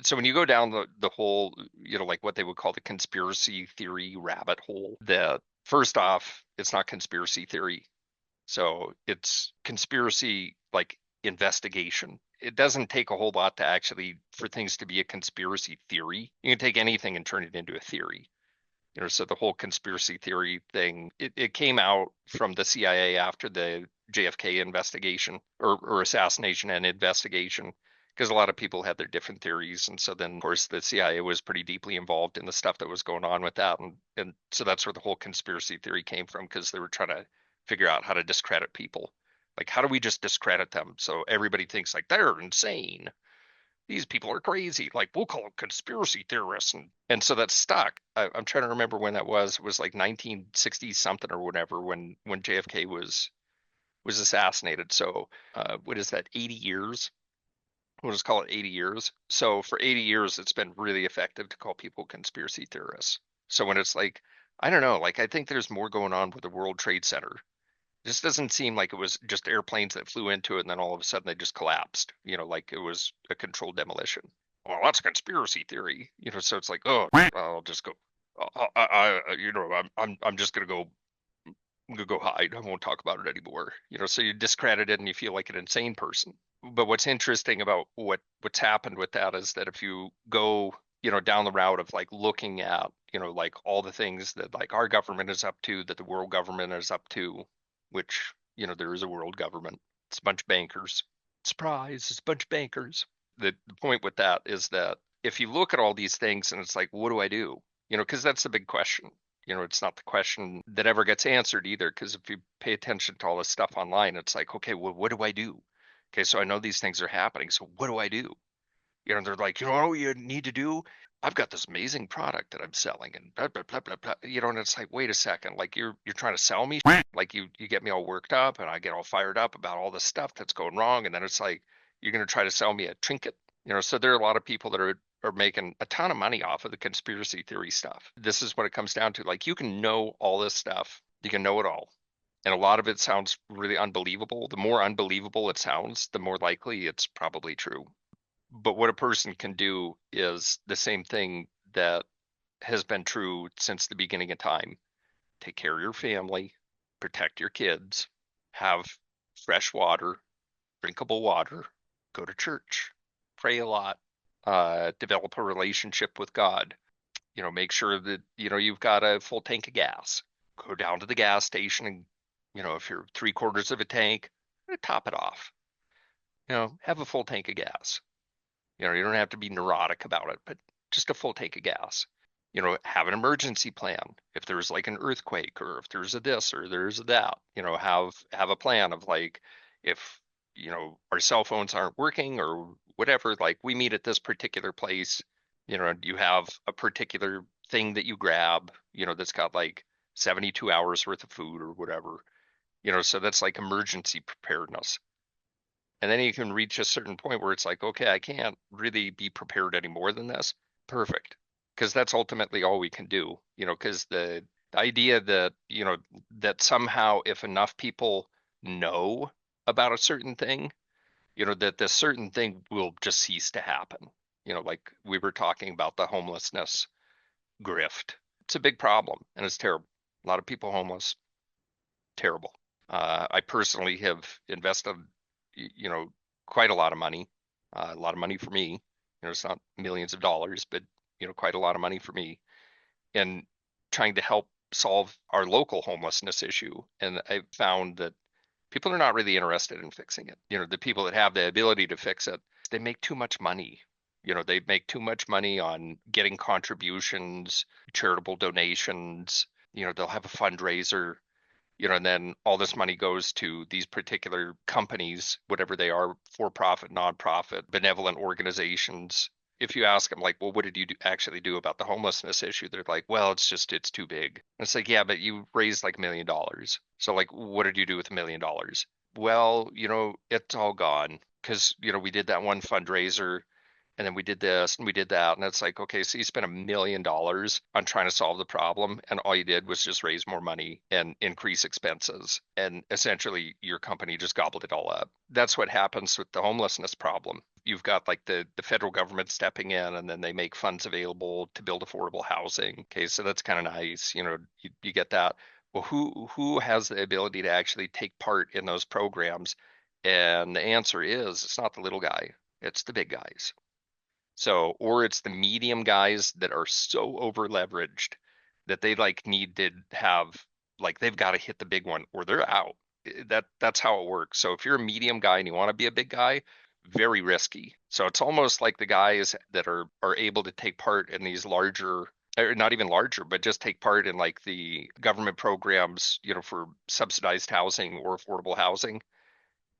So when you go down the whole, like what they would call the conspiracy theory rabbit hole, that first off, it's not conspiracy theory. So it's conspiracy like investigation. It doesn't take a whole lot to actually for things to be a conspiracy theory. You can take anything and turn it into a theory. So the whole conspiracy theory thing, it came out from the CIA after the JFK investigation or assassination and investigation, because a lot of people had their different theories. And so then, of course, the CIA was pretty deeply involved in the stuff that was going on with that. And so that's where the whole conspiracy theory came from, because they were trying to figure out how to discredit people. Like, how do we just discredit them so everybody thinks like they're insane? These people are crazy. Like, we'll call them conspiracy theorists. And so that's stuck. I'm trying to remember when that was. It was like 1960 something or whatever when JFK was assassinated. So what is that, 80 years? We'll just call it 80 years. So for 80 years, it's been really effective to call people conspiracy theorists. So when it's like, I don't know, like I think there's more going on with the World Trade Center. This doesn't seem like it was just airplanes that flew into it and then all of a sudden they just collapsed, like it was a controlled demolition. Well, that's a conspiracy theory, so it's like, oh, I'll just go. I'm just gonna go hide. I won't talk about it anymore. So you discredit it and you feel like an insane person. But what's interesting about what's happened with that is that if you go, down the route of like looking at, like all the things that like our government is up to, that the world government is up to, which, there is a world government. It's a bunch of bankers. Surprise, it's a bunch of bankers. The point with that is that if you look at all these things and it's like, what do I do? Because that's the big question. It's not the question that ever gets answered either. Because if you pay attention to all this stuff online, it's like, okay, well, what do I do? Okay, so I know these things are happening. So what do I do? They're like, what you need to do? I've got this amazing product that I'm selling and blah, blah, blah, blah, blah. And it's like, wait a second, like you're trying to sell me? Like you get me all worked up and I get all fired up about all this stuff that's going wrong. And then it's like, you're going to try to sell me a trinket? So there are a lot of people that are making a ton of money off of the conspiracy theory stuff. This is what it comes down to. Like you can know all this stuff. You can know it all. And a lot of it sounds really unbelievable. The more unbelievable it sounds, the more likely it's probably true. But what a person can do is the same thing that has been true since the beginning of time. Take care of your family, protect your kids, have fresh water, drinkable water, go to church, pray a lot, develop a relationship with God. Make sure that, you've got a full tank of gas. Go down to the gas station and, if you're 3/4 of a tank, top it off. Have a full tank of gas. You don't have to be neurotic about it, but just a full tank of gas. Have an emergency plan. If there's like an earthquake or if there's a this or there's a that, have a plan of like, if, our cell phones aren't working or whatever, like we meet at this particular place, you have a particular thing that you grab, that's got like 72 hours worth of food or whatever, so that's like emergency preparedness. And then you can reach a certain point where it's like, okay, I can't really be prepared any more than this. Perfect. Because that's ultimately all we can do, because the idea that, that somehow if enough people know about a certain thing, that this certain thing will just cease to happen. Like we were talking about the homelessness grift. It's a big problem and it's terrible. A lot of people homeless, terrible. I personally have invested, quite a lot of money for me. It's not millions of dollars, but quite a lot of money for me, in trying to help solve our local homelessness issue. And I found that people are not really interested in fixing it. The people that have the ability to fix it, they make too much money. They make too much money on getting contributions, charitable donations. They'll have a fundraiser, and then all this money goes to these particular companies, whatever they are, for-profit, non-profit, benevolent organizations. If you ask them, like, well, what did you actually do about the homelessness issue? They're like, well, it's too big. And it's like, yeah, but you raised like $1 million. So like, what did you do with $1 million? Well, it's all gone because, we did that one fundraiser and then we did this and we did that. And it's like, okay, so you spent $1 million on trying to solve the problem, and all you did was just raise more money and increase expenses. And essentially, your company just gobbled it all up. That's what happens with the homelessness problem. You've got like the federal government stepping in, and then they make funds available to build affordable housing. Okay, so that's kind of nice. You get that. Well, who has the ability to actually take part in those programs? And the answer is it's not the little guy, it's the big guys. So, or it's the medium guys that are so over leveraged that they like need to have like they've got to hit the big one or they're out. That's how it works. So if you're a medium guy and you want to be a big guy, very risky. So it's almost like the guys that are able to take part in these larger or not even larger, but just take part in like the government programs, for subsidized housing or affordable housing.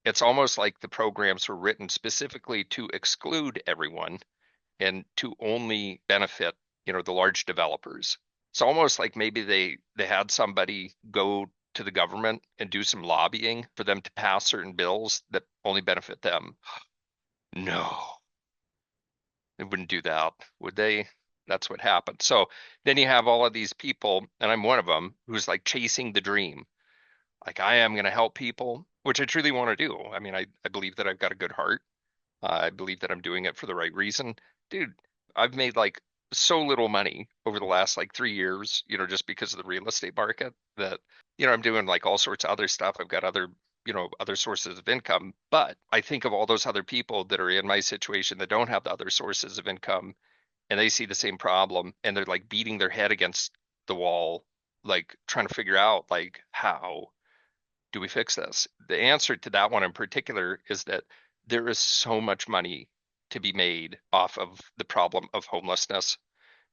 It's almost like the programs were written specifically to exclude everyone and to only benefit, the large developers. It's almost like maybe they had somebody go to the government and do some lobbying for them to pass certain bills that only benefit them. No, they wouldn't do that, would they? That's what happened. So then you have all of these people, and I'm one of them, who's like chasing the dream. Like I am going to help people, which I truly want to do. I mean, I believe that I've got a good heart. I believe that I'm doing it for the right reason. Dude, I've made like so little money over the last like 3 years, just because of the real estate market that, I'm doing like all sorts of other stuff. I've got other, other sources of income. But I think of all those other people that are in my situation that don't have the other sources of income and they see the same problem and they're like beating their head against the wall, like trying to figure out like how do we fix this? The answer to that one in particular is that there is so much money to be made off of the problem of homelessness.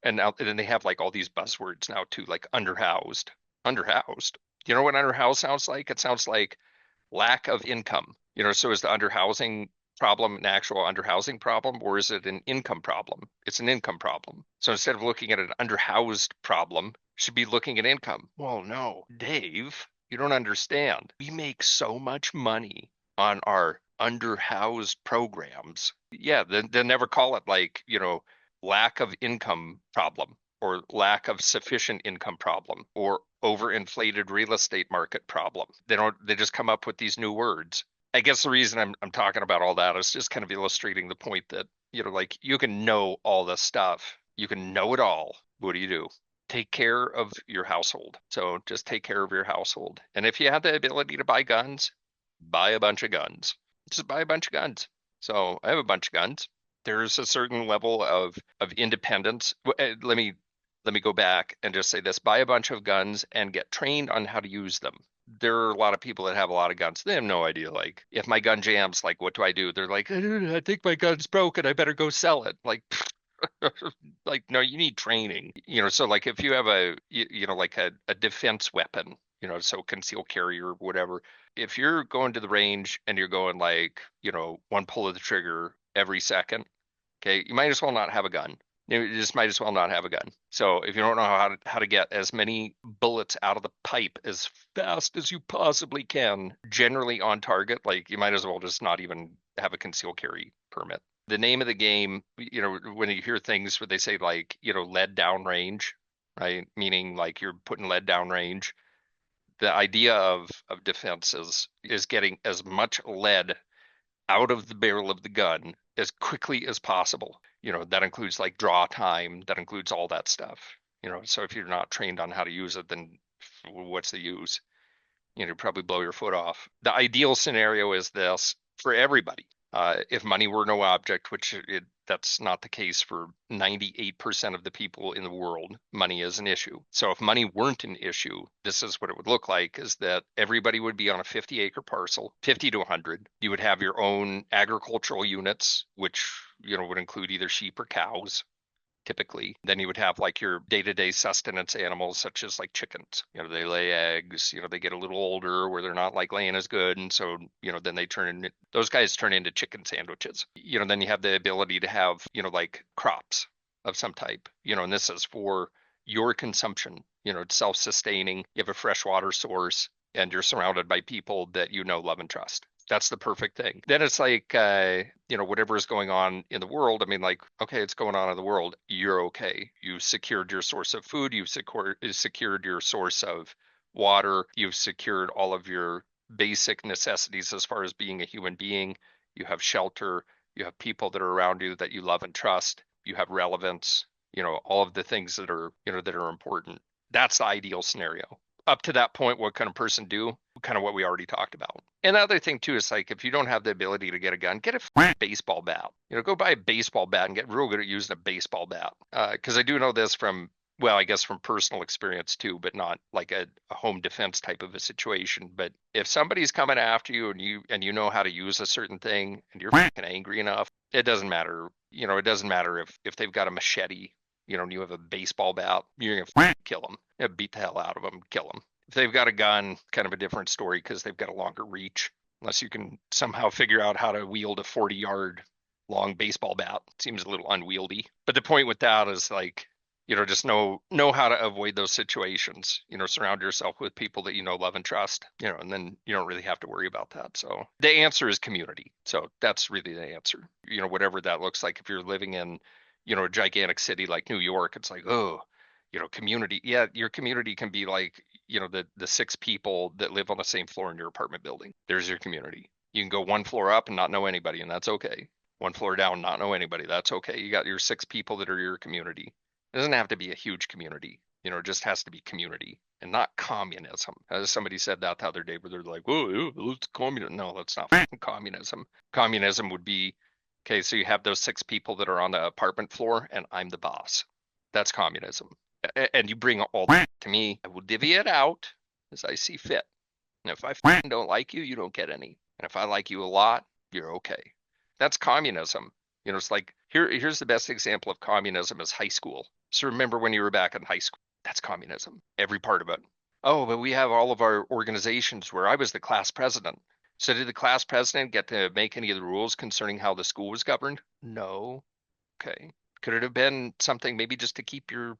And then they have like all these buzzwords now too, like underhoused. Underhoused. Do you know what underhoused sounds like? It sounds like lack of income. So is the underhousing problem an actual underhousing problem or is it an income problem? It's an income problem. So instead of looking at an underhoused problem, should be looking at income. Well, no, Dave, you don't understand. We make so much money on our underhoused programs. Yeah, they'll never call it like, lack of income problem or lack of sufficient income problem or overinflated real estate market problem. They just come up with these new words. I guess the reason I'm talking about all that is just kind of illustrating the point that, like you can know all this stuff. You can know it all. What do? Take care of your household. So just take care of your household. And if you have the ability to buy guns, buy a bunch of guns. Just buy a bunch of guns. So I have a bunch of guns. There's a certain level of independence. Let me go back and just say this: buy a bunch of guns and get trained on how to use them. There are a lot of people that have a lot of guns. They have no idea. Like, if my gun jams, like, what do I do? They're like, I think my gun's broken. I better go sell it. Like, like, no, you need training. So like if you have like a defense weapon, so concealed carry or whatever, if you're going to the range and you're going like, one pull of the trigger every second, okay, you might as well not have a gun. You just might as well not have a gun. So if you don't know how to get as many bullets out of the pipe as fast as you possibly can, generally on target, like you might as well just not even have a concealed carry permit. The name of the game, when you hear things where they say like, lead down range, right? Meaning like you're putting lead down range. The idea of defense is getting as much lead out of the barrel of the gun as quickly as possible. That includes like draw time, that includes all that stuff. So if you're not trained on how to use it, then what's the use? Probably blow your foot off. The ideal scenario is this for everybody. If money were no object, which that's not the case for 98% of the people in the world, money is an issue. So if money weren't an issue, this is what it would look like: is that everybody would be on a 50-acre parcel, 50 to 100. You would have your own agricultural units, which would include either sheep or cows typically. Then you would have like your day-to-day sustenance animals, such as like chickens. They lay eggs, they get a little older where they're not like laying as good. And so, then those guys turn into chicken sandwiches. Then you have the ability to have, like crops of some type, and this is for your consumption. It's self-sustaining. You have a fresh water source and you're surrounded by people that love and trust. That's the perfect thing. Then it's like, whatever is going on in the world. I mean, like, okay, it's going on in the world. You're okay. You secured your source of food. You've secured your source of water. You've secured all of your basic necessities as far as being a human being. You have shelter. You have people that are around you that you love and trust. You have relevance. All of the things that are important. That's the ideal scenario. Up to that point, what can a person do? Kind of what we already talked about. And the other thing too is like if you don't have the ability to get a gun, get a baseball bat. Go buy a baseball bat and get real good at using a baseball bat. Because I do know this from, well, I guess from personal experience too, but not like a home defense type of a situation. But if somebody's coming after you and you know how to use a certain thing and you're fucking angry enough, it doesn't matter. It doesn't matter if they've got a machete, and you have a baseball bat, you're gonna kill them. Beat the hell out of them, kill them. If they've got a gun, kind of a different story because they've got a longer reach. Unless you can somehow figure out how to wield a 40-yard long baseball bat, seems a little unwieldy. But the point with that is like, just know how to avoid those situations. Surround yourself with people that love and trust. And then you don't really have to worry about that. So the answer is community. So that's really the answer. Whatever that looks like. If you're living in, a gigantic city like New York, it's like, oh, community. Yeah, your community can be like, the six people that live on the same floor in your apartment building. There's your community. You can go one floor up and not know anybody, and that's okay. One floor down, not know anybody. That's okay. You got your six people that are your community. It doesn't have to be a huge community. It just has to be community and not communism. As somebody said that the other day, where they're like, "Oh, it's communism." No, that's not communism. Communism would be, okay, so you have those six people that are on the apartment floor, and I'm the boss. That's communism. And you bring all that to me. I will divvy it out as I see fit. And if I don't like you, you don't get any. And if I like you a lot, you're okay. That's communism. It's like here's the best example of communism is high school. So remember when you were back in high school, that's communism. Every part of it. Oh, but we have all of our organizations where I was the class president. So did the class president get to make any of the rules concerning how the school was governed? No. Okay. Could it have been something maybe just to keep you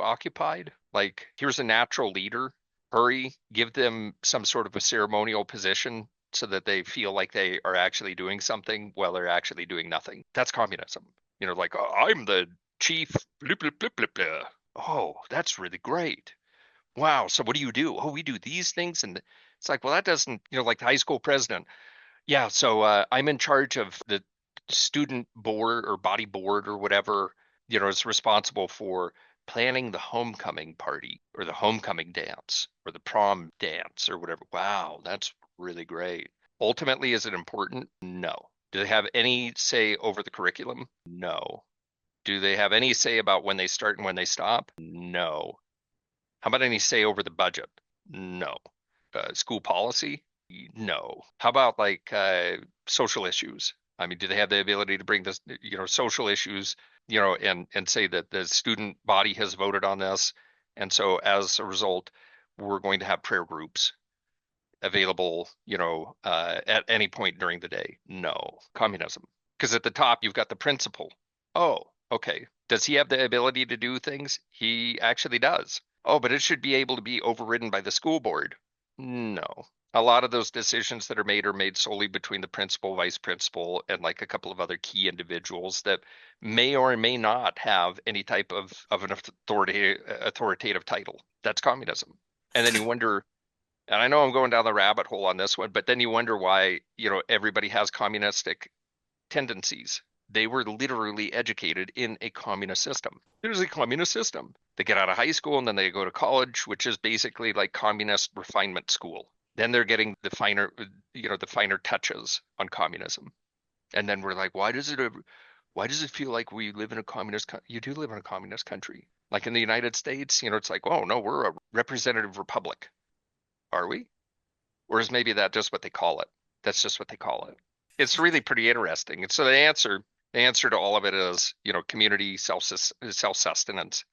occupied? Like, here's a natural leader. Hurry, give them some sort of a ceremonial position so that they feel like they are actually doing something while they're actually doing nothing. That's communism. Like, oh, I'm the chief. Blah, blah, blah, blah, blah. Oh, that's really great. Wow. So what do you do? Oh, we do these things. And it's like, well, that doesn't, like the high school president. Yeah, so I'm in charge of the student board or body board or whatever, is responsible for planning the homecoming party or the homecoming dance or the prom dance or whatever. Wow, that's really great. Ultimately, is it important? No. Do they have any say over the curriculum? No. Do they have any say about when they start and when they stop? No. How about any say over the budget? No. School policy? No. How about like social issues? I mean, do they have the ability to bring this, social issues, and say that the student body has voted on this, and so as a result, we're going to have prayer groups available, at any point during the day? No. Communism. Because at the top you've got the principal. Oh, okay. Does he have the ability to do things? He actually does. Oh, but it should be able to be overridden by the school board. No. A lot of those decisions that are made solely between the principal, vice principal, and like a couple of other key individuals that may or may not have any type of an authoritative title. That's communism. And then you wonder, and I know I'm going down the rabbit hole on this one, but then you wonder why, everybody has communistic tendencies. They were literally educated in a communist system. There's a communist system. They get out of high school and then they go to college, which is basically like communist refinement school. Then they're getting the finer touches on communism. And then we're like, why does it feel like we live in a communist country? You do live in a communist country. Like in the United States, it's like, oh no, we're a representative republic. Are we? Or is maybe that just what they call it? That's just what they call it. It's really pretty interesting. And so the answer to all of it is, community, self-sustenance,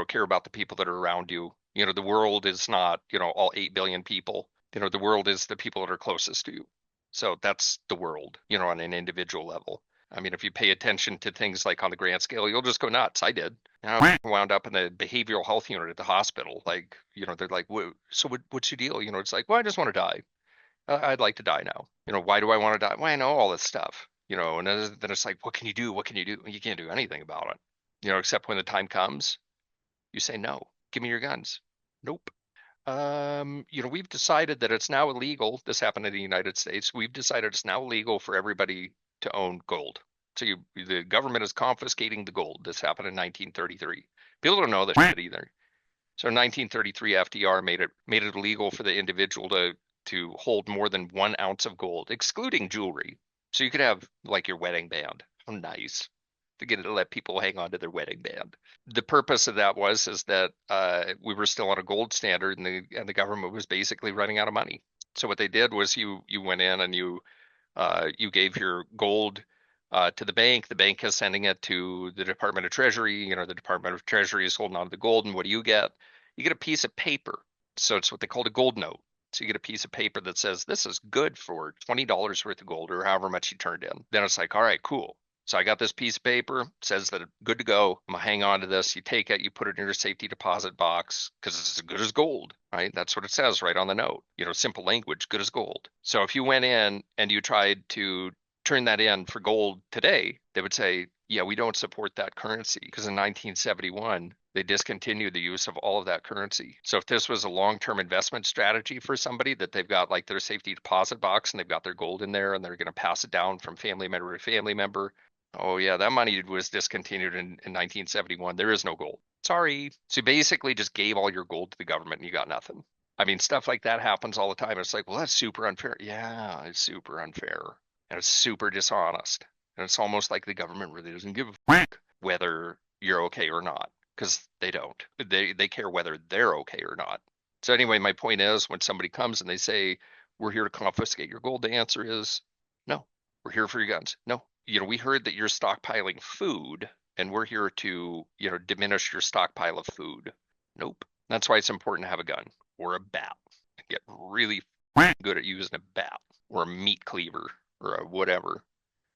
care about the people that are around you. The world is not, all 8 billion people. The world is the people that are closest to you. So that's the world, on an individual level. I mean, if you pay attention to things like on the grand scale, you'll just go nuts. I did. I wound up in the behavioral health unit at the hospital. Like, they're like, so what's your deal? It's like, well, I just want to die. I'd like to die now. Why do I want to die? Well, I know all this stuff, and then it's like, what can you do? What can you do? You can't do anything about it, except when the time comes, you say, no, give me your guns. Nope. We've decided that it's now illegal. This happened in the United States. We've decided it's now illegal for everybody to own gold. So the government is confiscating the gold. This happened in 1933. People don't know this shit either. So in 1933, FDR made it illegal for the individual to hold more than 1 ounce of gold, excluding jewelry. So you could have like your wedding band. How nice to get to let people hang on to their wedding band. The purpose of that is that we were still on a gold standard, and the government was basically running out of money. So what they did was you went in and you gave your gold to the bank. The bank is sending it to the Department of Treasury. The Department of Treasury is holding on to the gold, and what do you get? You get a piece of paper. So it's what they called a gold note. So you get a piece of paper that says this is good for $20 worth of gold, or however much you turned in. Then it's like, all right, cool. So I got this piece of paper, says that it's good to go. I'm gonna hang on to this. You take it, you put it in your safety deposit box because it's as good as gold, right? That's what it says right on the note. Simple language, good as gold. So if you went in and you tried to turn that in for gold today, they would say, yeah, we don't support that currency because in 1971, they discontinued the use of all of that currency. So if this was a long-term investment strategy for somebody that they've got like their safety deposit box and they've got their gold in there and they're going to pass it down from family member to family member, oh yeah, that money was discontinued in 1971. There is no gold. Sorry. So you basically just gave all your gold to the government and you got nothing. I mean, stuff like that happens all the time. It's like, well, that's super unfair. Yeah, it's super unfair. And it's super dishonest. And it's almost like the government really doesn't give a fuck whether you're okay or not, because they don't. They care whether they're okay or not. So anyway, my point is when somebody comes and they say, we're here to confiscate your gold, the answer is no. We're here for your guns. No. We heard that you're stockpiling food and we're here to, diminish your stockpile of food. Nope. That's why it's important to have a gun or a bat. Get really good at using a bat or a meat cleaver or a whatever.